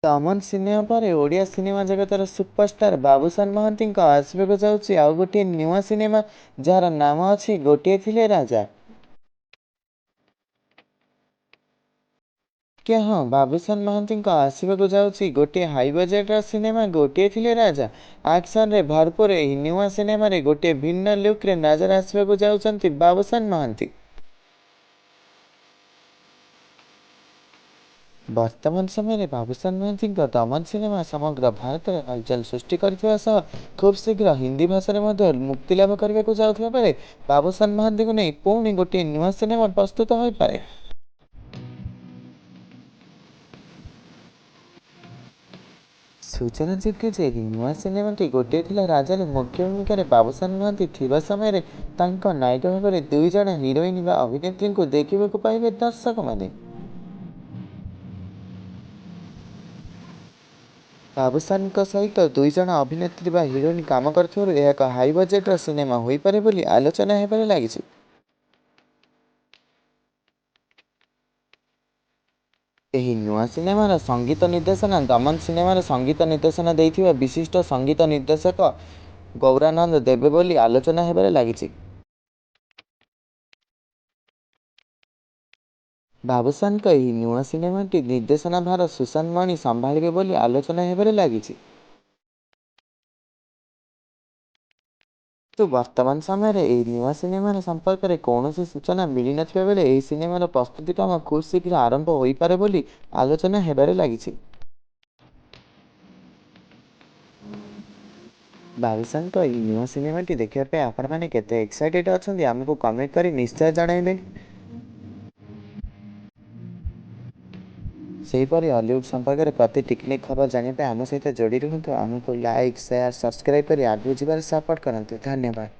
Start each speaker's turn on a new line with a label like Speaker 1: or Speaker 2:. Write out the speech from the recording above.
Speaker 1: ଦମନ cinema ପରେ Odia cinema ଜଗତର superstar Babushan ମହାନ୍ତିଙ୍କ ଆସିବାକୁ ଯାଉଛି ଆଉ ଗୋଟିଏ ନୂଆ ସିନେମା, ଯାହାର ନାମ ଅଛି ଗୋଟିଏ ଥିଲେ ରାଜା। ଆଜ୍ଞା ହଁ, ବାବୁସାନ ମହାନ୍ତିଙ୍କ ଆସିବାକୁ ଯାଉଛି ଗୋଟିଏ ହାଇ ବଜେଟର ସିନେମା ଗୋଟିଏ ଥିଲେ ରାଜା। ଆକ୍ସନରେ ଭରପୁର ଏହି ନୂଆ ସିନେମାରେ ଗୋଟିଏ ଭିନ୍ନ ଲୁକ୍ରେ ନଜର ଆସିବାକୁ ଯାଉଛନ୍ତି ବାବୁସାନ ମହାନ୍ତି। ବର୍ତ୍ତମାନ ସମୟରେ ବାବୁସାନ ମହାନ୍ତିଙ୍କ ଦମନ ସିନେମା ସମଗ୍ର ଭାରତରେ ହଲଚଲ ସୃଷ୍ଟି କରିଥିବା ସହ ଖୁବ୍ ଶୀଘ୍ର ହିନ୍ଦୀ ଭାଷାରେ ମଧ୍ୟ ମୁକ୍ତିଲାଭ କରିବାକୁ ଯାଉଥିବା ବେଳେ ବାବୁସାନ ମହାନ୍ତିଙ୍କୁ ନେଇ ପୁଣି ଗୋଟିଏ ନୂଆ ସିନେମା ପ୍ରସ୍ତୁତ ହୋଇପାରେ। ସୂଚନାଯୋଗ୍ୟ ଯେ ଏହି ନୂଆ ସିନେମାଟି ଗୋଟିଏ ଥିଲା ରାଜାରେ ମୁଖ୍ୟ ଭୂମିକାରେ ବାବୁସାନ ମହାନ୍ତି ଥିବା ସମୟରେ ତାଙ୍କ ନାୟିକା ଭାବରେ ଦୁଇ ଜଣ ହିରୋଇନ୍ ବା ଅଭିନେତ୍ରୀଙ୍କୁ ଦେଖିବାକୁ ପାଇବେ ଦର୍ଶକମାନେ। ବାବୁସାନଙ୍କ ସହିତ ଦୁଇ ଜଣ ଅଭିନେତ୍ରୀ ବା ହିରୋଇନ୍ କାମ କରୁଥିବାରୁ ଏହା ଏକ ହାଇ ବଜେଟର ସିନେମା ହୋଇପାରେ ବୋଲି ଆଲୋଚନା ହେବାରେ ଲାଗିଛି। ଏହି ନୂଆ ସିନେମାର ସଙ୍ଗୀତ ନିର୍ଦ୍ଦେଶନା ଦମନ ସିନେମାର ସଙ୍ଗୀତ ନିର୍ଦ୍ଦେଶନା ଦେଇଥିବା ବିଶିଷ୍ଟ ସଙ୍ଗୀତ ନିର୍ଦ୍ଦେଶକ ଗୌରାନନ୍ଦ ଦେବେ ବୋଲି ଆଲୋଚନା ହେବାରେ ଲାଗିଛି। ବାବୁସାନଙ୍କ ଏହି ନୂଆ ସିନେମାଟି ନିର୍ଦ୍ଦେଶନା ଭାର ସୁଶାନ୍ତ ମଣି ସମ୍ଭାଳିବେ ବୋଲି ଆଲୋଚନା ହେବାରେ ଲାଗିଛି। କିନ୍ତୁ ବର୍ତ୍ତମାନ ସମୟରେ ଏହି ନୂଆ ସିନେମାର ସମ୍ପର୍କରେ କୌଣସି ସୂଚନା ମିଳିନଥିବା ବେଳେ ଏହି ସିନେମାର ପ୍ରସ୍ତୁତି କାମ ଖୁବ୍ ଶୀଘ୍ର ଆରମ୍ଭ ହୋଇପାରେ ବୋଲି ଆଲୋଚନା ହେବାରେ ଲାଗିଛି। ବାବୁସାନଙ୍କ ଏହି ନୂଆ ସିନେମାଟି ଦେଖିବା ପାଇଁ ଆପଣମାନେ କେତେ ଏକ୍ସାଇଟେଡ୍ ଅଛନ୍ତି ଆମକୁ କମେଣ୍ଟ କରି ନିଶ୍ଚୟ ଜଣାଇବେ। ସେହିପରି ହଲିଉଡ୍ ସମ୍ପର୍କରେ ପ୍ରତି ଟିକନିକ୍ ଖବର ଜାଣିବା ପାଇଁ ଆମ ସହିତ ଯୋଡ଼ି ରୁହନ୍ତୁ। ଆମକୁ ଲାଇକ୍, ସେୟାର, ସବସ୍କ୍ରାଇବ୍ କରି ଆଗକୁ ଯିବାରେ ସପୋର୍ଟ କରନ୍ତୁ। ଧନ୍ୟବାଦ।